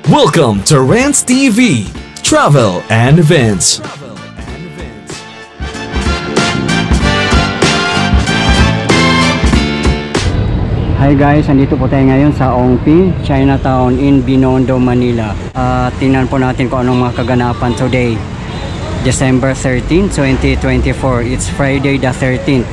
Welcome to Rants TV, Travel and Events. Hi guys, andito po tayo ngayon sa Ongpin, Chinatown in Binondo, Manila. Tingnan po natin kung anong mga kaganapan today, December 13, 2024. It's Friday the 13th.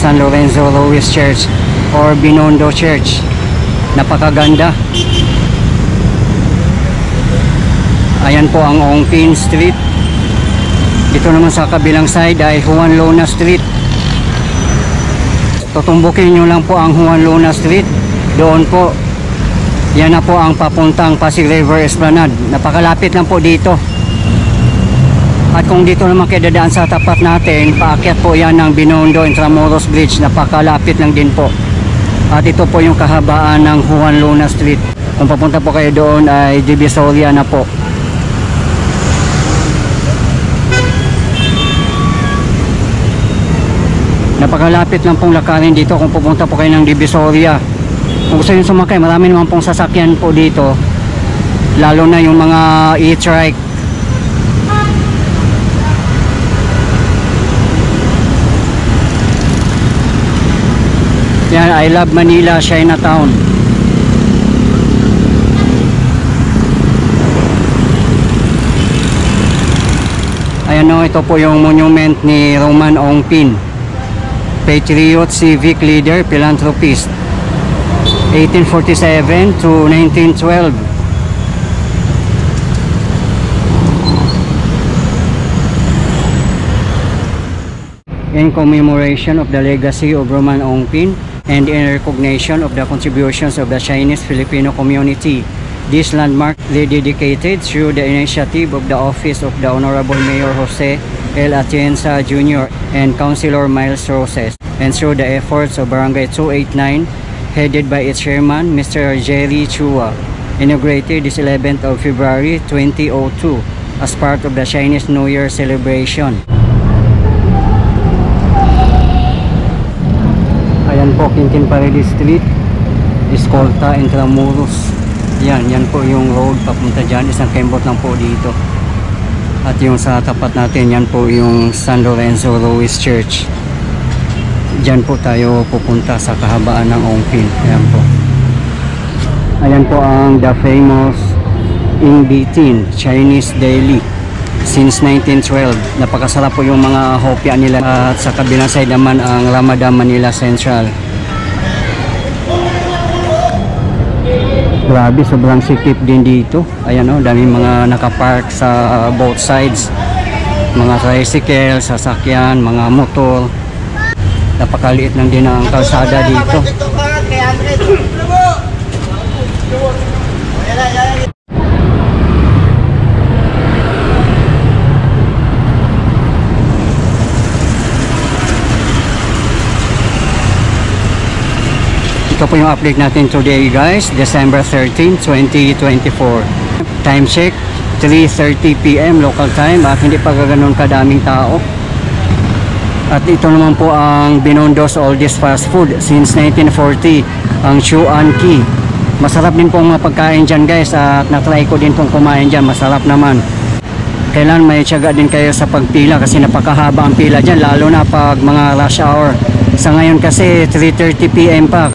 San Lorenzo Louis Church or Binondo Church, napakaganda. Ayan po ang Ongpin Street. Dito naman sa kabilang side ay Juan Luna Street. Tutumbukin nyo lang po ang Juan Luna Street. Doon po, yan na po ang papuntang Pasig River Esplanade. Napakalapit lang po dito. At kung dito naman kayo dadaan sa tapat natin, paakyat po yan ng Binondo Intramuros Bridge. Napakalapit lang din po. At ito po yung kahabaan ng Juan Luna Street. Kung papunta po kayo doon ay Divisoria na po. Napakalapit lang pong lakarin dito kung pupunta po kayo ng Divisoria. Kung gusto nyo sumakay, marami naman pong sasakyan po dito. Lalo na yung mga e-trike. Yan, I Love Manila, Chinatown. Ayan o, ito po yung monument ni Roman Ongpin, Patriot, Civic Leader, Philanthropist, 1847 to 1912. In commemoration of the legacy of Roman Ongpin and in recognition of the contributions of the Chinese-Filipino community, this landmark is dedicated through the initiative of the Office of the Honorable Mayor Jose L. Atienza Jr. and Councilor Miles Roses, and through the efforts of Barangay 289, headed by its chairman, Mr. Jerry Chua, inaugurated this 11th of February 2002 as part of the Chinese New Year celebration. Ayan po, Quintin Paredes Street, Escolta, Intramuros. Yan po yung road papunta dyan. Isang kembot lang po dito. At yung sa tapat natin, yan po yung San Lorenzo Louis Church. Dyan po tayo pupunta sa kahabaan ng Ongpin. Ayan po. Ayan po ang the famous Ingbitin Chinese Deli. Since 1912, napakasarap po yung mga hopya nila. At sa kabilang side naman ang Ramadan Manila Central. Grabe, sobrang sikip din dito. Ayan o, daming mga nakapark sa both sides. Mga tricycle, sasakyan, mga motor. Napakaliit lang din ang kalsada dito. Ito po yung update natin today guys, December 13, 2024. Time check, 3:30 PM local time at hindi pa ganoon kadaming tao. At ito naman po ang Binondo's oldest fast food since 1940, ang Chuan Ki. Masarap din pong mga pagkain dyan guys at natry ko din pong kumain dyan, masarap naman. Kailan may tiyaga din kayo sa pagpila kasi napakahaba ang pila dyan, lalo na pag mga rush hour. Sa ngayon kasi 3:30 PM pa.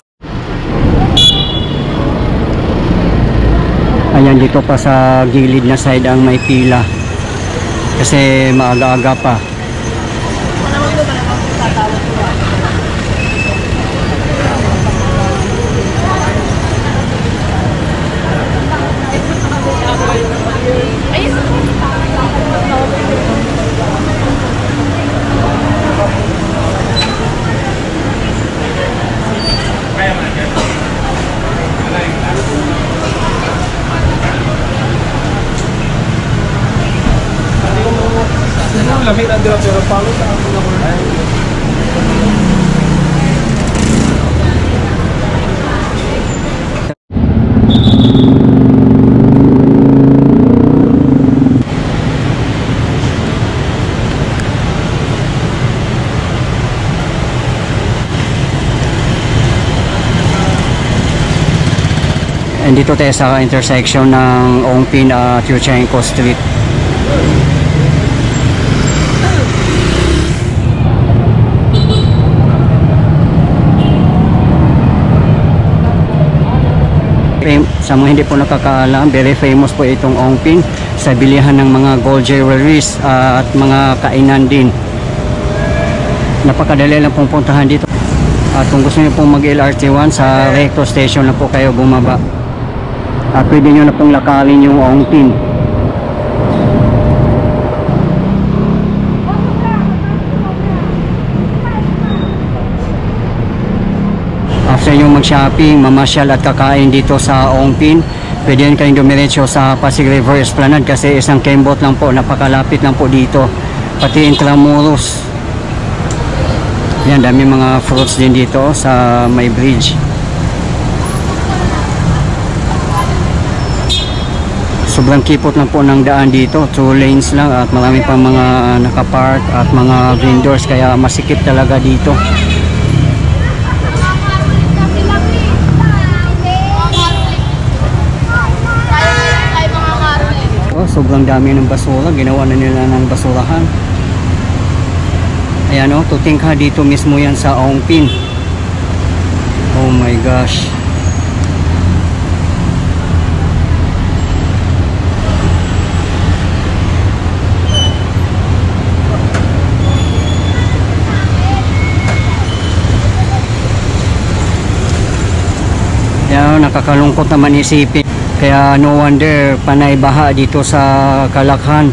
Ayan, dito pa sa gilid na side ang may pila kasi maaga-aga pa. lamig ng pero pangit ang pinakulayan. Dito tayo sa intersection ng Ongpin at Yuchenko Street. Sa mga hindi po nakakaalam, very famous po itong Ongpin sa bilihan ng mga gold jewelries at mga kainan din. Napakadali lang pong puntahan dito. At kung gusto niyo pong mag-LRT1, sa Recto Station na po kayo bumaba. At pwede nyo na pong lakalin yung Ongpin. After nyo mag-shopping, mamasyal at kakain dito sa Ongpin, pwede nyo kayong dumiretso sa Pasig River Esplanade kasi isang kembot lang po, napakalapit lang po dito. Pati Intramuros. Yan, dami mga fruits din dito sa may bridge. Sobrang kipot lang po ng daan dito, 2 lanes lang at marami pang mga nakapark at mga vendors kaya masikip talaga dito. Oh, sobrang dami ng basura, ginawa na nila ng basurahan. Ayan o, tutingka dito mismo yan sa Ongpin. Oh my gosh. Nakakalungkot naman isipin, kaya no wonder panay baha dito sa Calachan.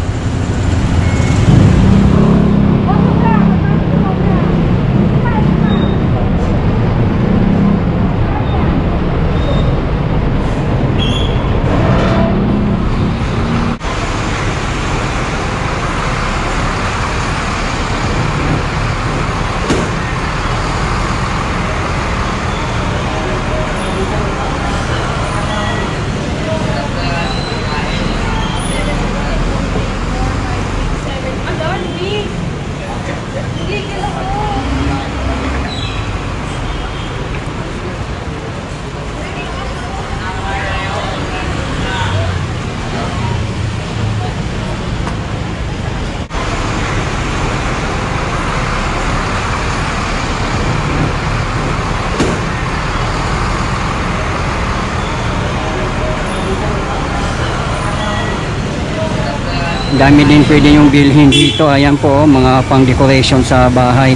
Dami din pwede yung bilhin dito. Ayan po, mga pang decoration sa bahay,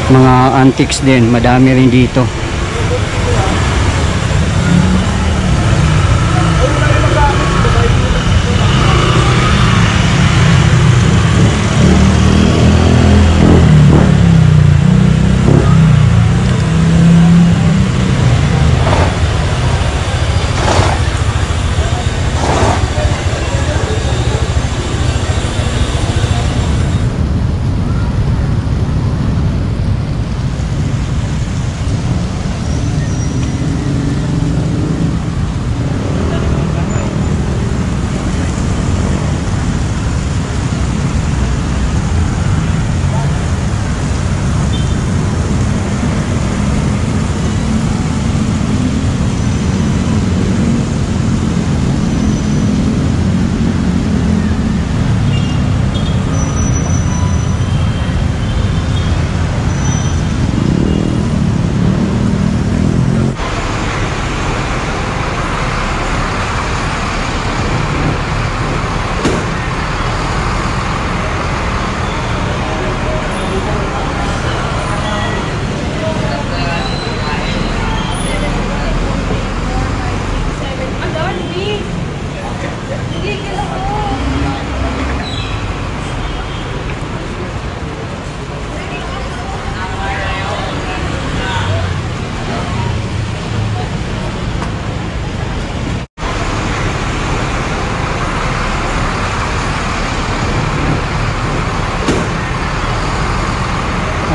mga antiques din, madami rin dito.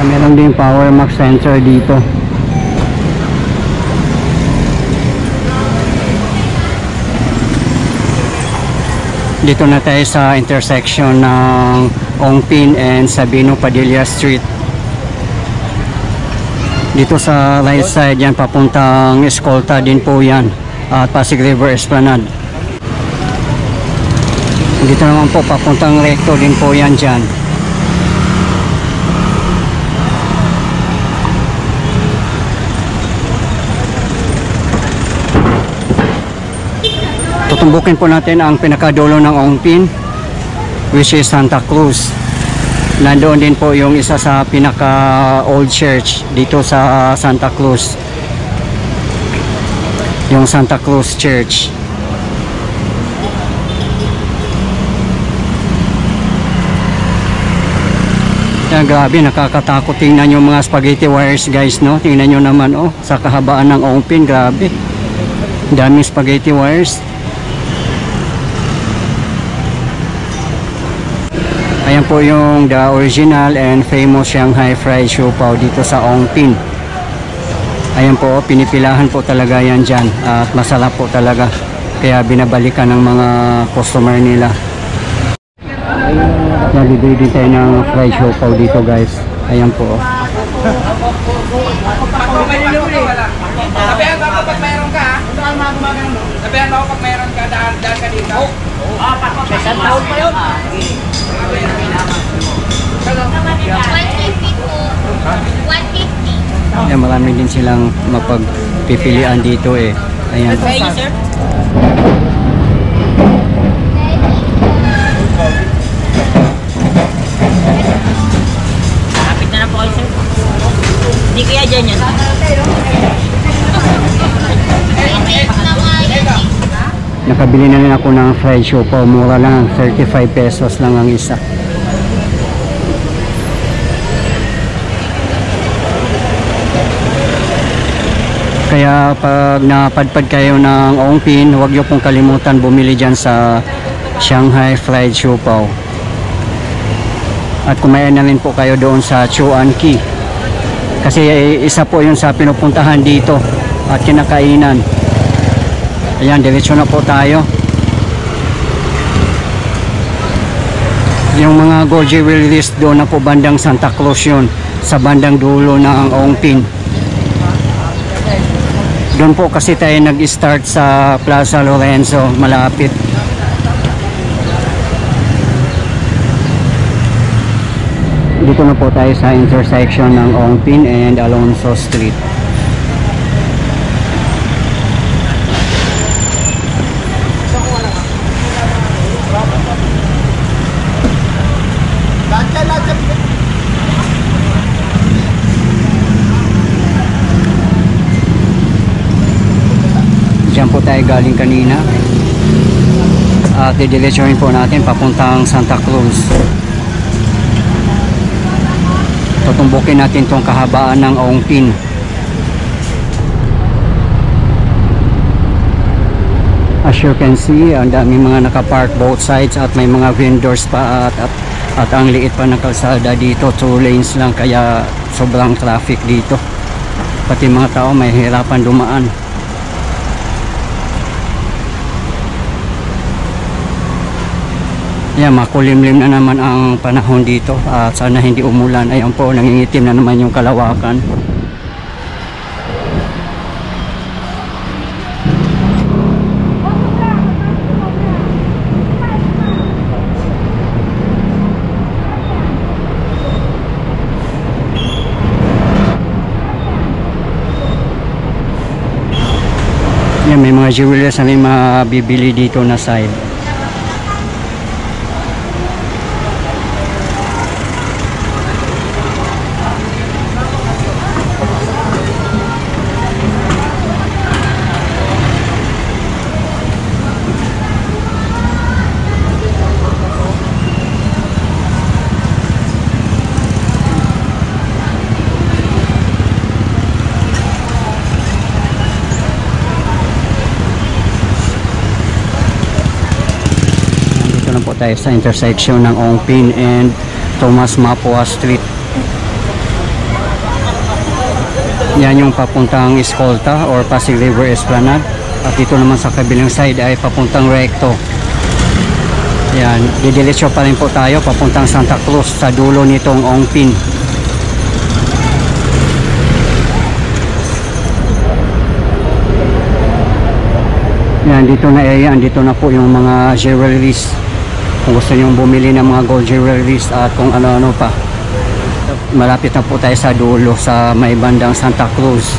Meron din power max sensor dito. Dito na tayo sa intersection ng Ongpin and Sabino Padilla Street. Dito sa right side yan, papuntang Escolta din po yan, at Pasig River Esplanade. Dito naman po papuntang Recto din po yan dyan. Tutumbukin po natin ang pinakadulo ng Ongpin, which is Santa Cruz. Nandoon din po yung isa sa pinaka old church dito sa Santa Cruz, yung Santa Cruz Church. Yan, grabe, nakakatakot. Tingnan yung mga spaghetti wires guys, no? Tingnan nyo naman, oh, sa kahabaan ng Ongpin, grabe, daming spaghetti wires. Ayan po yung the original and famous Shanghai Fried Siopaw dito sa Ongpin. Ayan po, pinipilahan po talaga yan dyan at masarap po talaga. Kaya binabalikan ng mga customer nila. Nalibay din tayo ng fried siopaw dito guys. Ayan po. Sabihan ba pag mayroon ka? Sabihan ba pag mayroon ka, daan ka dito? Isang taon pa yun. 150 po. 150. Ayan, marami din silang mapagpipilian dito eh. Ayan. Sir? Kapit na lang po kayo, sir. Hindi kaya dyan yun. Nakabili na rin ako ng fried siopaw. Mura lang, 35 pesos lang ang isa. Kaya pag napadpad kayo ng Ongpin, huwag niyo pong kalimutan bumili dyan sa Shanghai Fried Siopaw. At kumain na rin po kayo doon sa Chuan Key. Kasi isa po yun sa pinupuntahan dito at kinakainan. Ayan, diretso na po tayo. Yung mga gold jewelries doon na po bandang Santa Cruz yun, sa bandang dulo ng Ongpin. Doon po kasi tayo nag-start sa Plaza Lorenzo, malapit. Dito na po tayo sa intersection ng Ongpin and Alonso Street. Diyan po tayo galing kanina at didiretsuhin po natin papuntang Santa Cruz. Tutumbukin natin tong kahabaan ng Ongpin. As you can see, ang daming mga nakapark both sides at may mga vendors pa at ang liit pa ng kalsada dito, 2 lanes lang, kaya sobrang traffic dito. Pati mga tao may hirapan dumaan. Yan, makulimlim na naman ang panahon dito at sana hindi umulan. Ayan po, nangingitim na naman yung kalawakan. Yan, may mga jewelers na may mabibili dito na side. Tayo sa intersection ng Ongpin and Tomas Mapua Street. Yan yung papuntang Escolta or Pasig River Esplanade. At dito naman sa kabilang side ay papuntang Recto. Yan, didiretso pa rin po tayo papuntang Santa Cruz sa dulo nitong Ongpin. Yan, dito na area, dito na po yung mga jewelries. Kung gusto nyo bumili ng mga gold jewelries at kung ano-ano pa. Malapit na po tayo sa dulo sa may bandang Santa Cruz.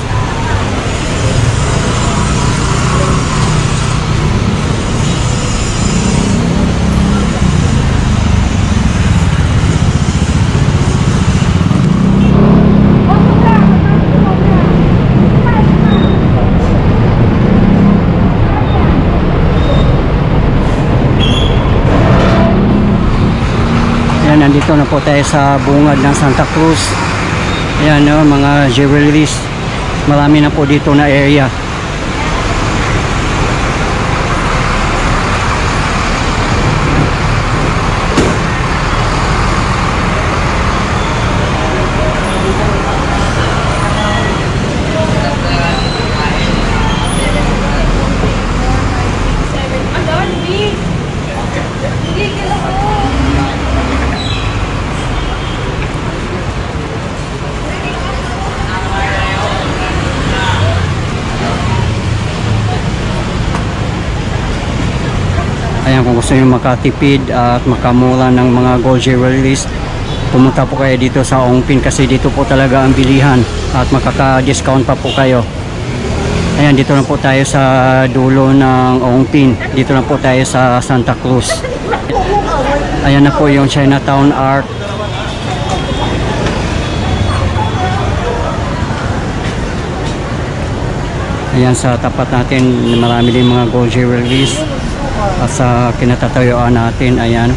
Nandito na po tayo sa bungad ng Santa Cruz. Ayan, no, mga jewelries. Marami na po dito na area. Ayan, kung gusto nyo makatipid at makamura ng mga gold jewelries, pumunta po kayo dito sa Ongpin kasi dito po talaga ang bilihan at makaka-discount pa po kayo. Ayan, dito na po tayo sa dulo ng Ongpin. Dito na po tayo sa Santa Cruz. Ayan na po yung Chinatown Arc. Ayan, sa tapat natin marami din mga gold jewelries. At sa kinatatayuan natin, ayan.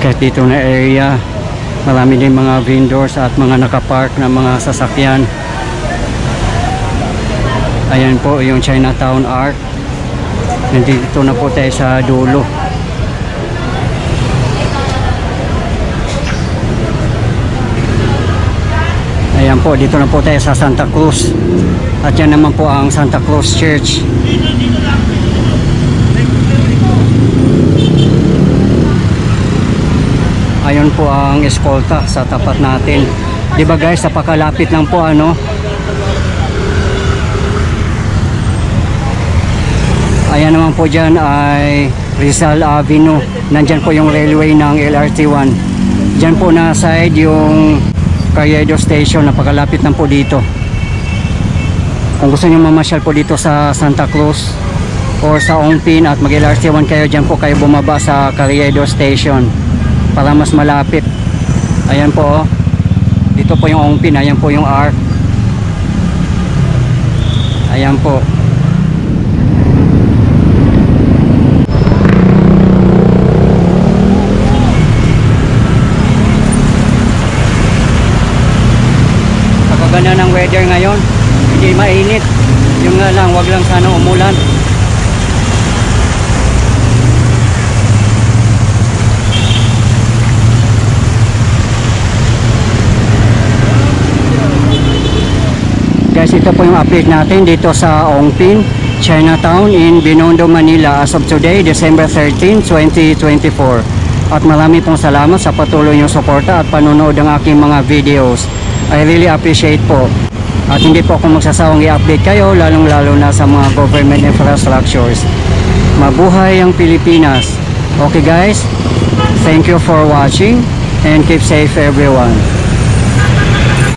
Kahit dito na area, marami din mga vendors at mga nakapark na mga sasakyan. Ayan po yung Chinatown Arc. Nandito na po tayo sa dulo. Ayan po, dito na po tayo sa Santa Cruz. At yan naman po ang Santa Cruz Church. Ayun po ang Escolta sa tapat natin. Diba guys, napakalapit lang po ano. Ayan naman po dyan ay Rizal Avenue. Nandyan po yung railway ng LRT1. Dyan po na side yung Carriedo Station. Napakalapit lang po dito. Kung gusto nyo mamasyal po dito sa Santa Cruz or sa Ongpin at mag LRT1 kayo, dyan po kayo bumaba sa Carriedo Station para mas malapit. Ayan po. Dito po yung Ongpin. Ayan po yung Arc. Ayan po. Ganda ng weather ngayon, hindi mainit, yung nga lang, wag lang sana umulan. Guys, ito po yung update natin dito sa Ongpin, Chinatown in Binondo, Manila as of today, December 13, 2024. At marami pong salamat sa patuloy niyong suporta at panonood ng aking mga videos. I really appreciate po. At hindi po ako magsasawang i-update kayo, lalong-lalo na sa mga government infrastructures. Mabuhay ang Pilipinas. Okay guys, thank you for watching and keep safe everyone.